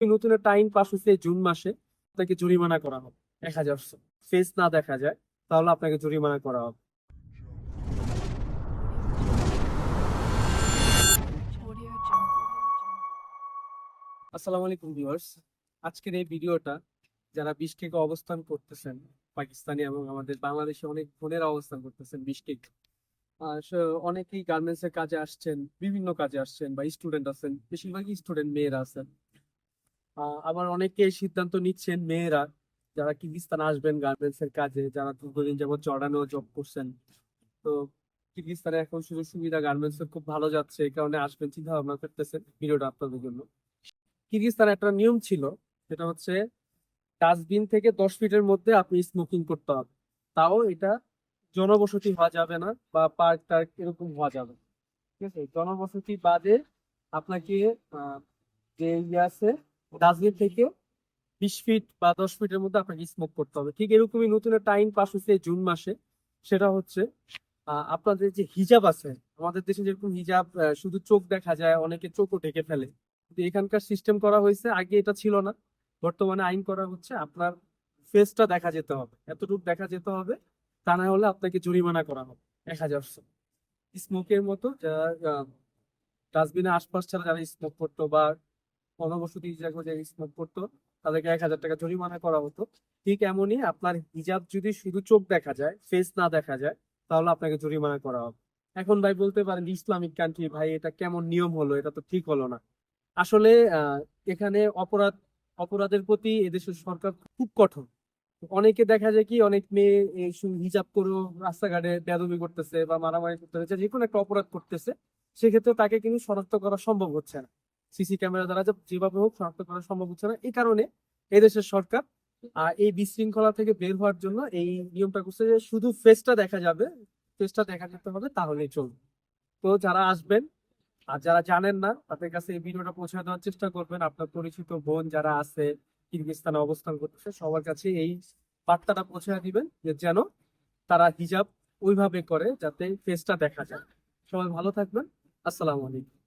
নতুন একটা আইন পাস হয়েছে এই জুন মাসে। আপনাকে জরিমানা করা হবে 1000। ফেস না দেখা যায় তাহলে আপনাকে জরিমানা করা হবে। আসসালামু আলাইকুম ভিউয়ার্স, আজকের এই ভিডিওটা যারা বিশকেকে অবস্থান করতেছেন, পাকিস্তানি এবং আমাদের বাংলাদেশে অনেক বোনেরা অবস্থান করতেছেন বিশকেক। অনেকেই গার্মেন্টস এর কাজে আসছেন, বিভিন্ন কাজে আসছেন বা স্টুডেন্ট আছেন, বেশিরভাগই স্টুডেন্ট মেয়েরা আছেন। আবার অনেকে সিদ্ধান্ত নিচ্ছেন মেয়েরা যারা কিরগিজস্তান আসবেন গার্মেন্টস এর কাজে, যারা দীর্ঘদিন যাবত জর্ডানেও জব করছেন। তো কিরগিজস্তানে এখন সুযোগ সুবিধা গার্মেন্টস এর খুব ভালো যাচ্ছে, এই কারণে আসবেন চিন্তা ভাবনা করতেছেন। ভিডিওটা আপনাদের জন্য। কিরগিজস্তানে একটা নিয়ম ছিল, সেটা হচ্ছে ডাস্টবিন থেকে 10 ফিটের মধ্যে আপনি স্মোকিং করতে হবে। তাও এটা জনবসতি হওয়া যাবে না বা পার্ক টার্ক এরকম হওয়া যাবে না। ঠিক আছে, জনবসতি বাদে আপনাকে যে ইয়ে আছে ডাস্টবিন থেকে 20 ফিট বা 10 ফিটের মধ্যে আপনাকে স্মোক করতে হবে। ঠিক এরকমই নতুন একটা আইন পাস হয়েছে এই জুন মাসে। সেটা হচ্ছে আপনাদের যে হিজাব আছে, আমাদের দেশে যেরকম হিজাব শুধু চোখ দেখা যায়, অনেকে চোখও ঢেকে ফেলে, কিন্তু এখানকার সিস্টেম করা হয়েছে, আগে এটা ছিল না। বর্তমানে আইন করা হচ্ছে আপনার ফেসটা দেখা যেতে হবে, এতটুকু দেখা যেতে হবে, তা না হলে আপনাকে জরিমানা করা হবে 1000। স্মোকের মতো যারা ডাস্টবিনের আশপাশ ছাড়া যারা স্মোক করতো বা অনবসতি জায়গায় স্মোক করতো, তাদেরকে 1000 টাকা জরিমানা করা হতো। ঠিক এমনই আপনার হিজাব যদি শুধু চোখ দেখা যায়, ফেস না দেখা যায়, তাহলে আপনাকে জরিমানা করা হবে। এখন ভাই বলতে পারেন ইসলামিক কান্ট্রি, ভাই এটা কেমন নিয়ম হলো, এটা তো ঠিক হলো না। আসলে এখানে অপরাধের প্রতি এদেশের সরকার খুব কঠোর। অনেকে দেখা যায় কি, অনেক মেয়ে এই হিজাব করেও রাস্তাঘাটে বেয়াদবি করতেছে বা মারামারি করতেছে, যে কোনো একটা অপরাধ করতেছে, সেক্ষেত্রে তাকে কিন্তু শনাক্ত করা সম্ভব হচ্ছে না। সিসি ক্যামেরা দ্বারা যেভাবে হোক শনাক্ত করা সম্ভব হচ্ছে না। এই কারণে এদেশের সরকার এই বিশৃঙ্খলা থেকে বের হওয়ার জন্য এই নিয়মটা করছে যে শুধু ফেসটা দেখা যাবে, ফেসটা দেখা যেতে হবে, তাহলেই চলবে। তো যারা আসবেন আর যারা জানেন না, তাদের কাছে এই ভিডিওটা পৌঁছে দেওয়ার চেষ্টা করবেন। আপনার পরিচিত বোন যারা আছে কিরগিজস্তানে অবস্থান করতেছে, সবার কাছে এই বার্তাটা পৌঁছে দিবেন যে যেন তারা হিজাব ওইভাবে করে যাতে ফেসটা দেখা যায়। সবাই ভালো থাকবেন। আসসালামু আলাইকুম।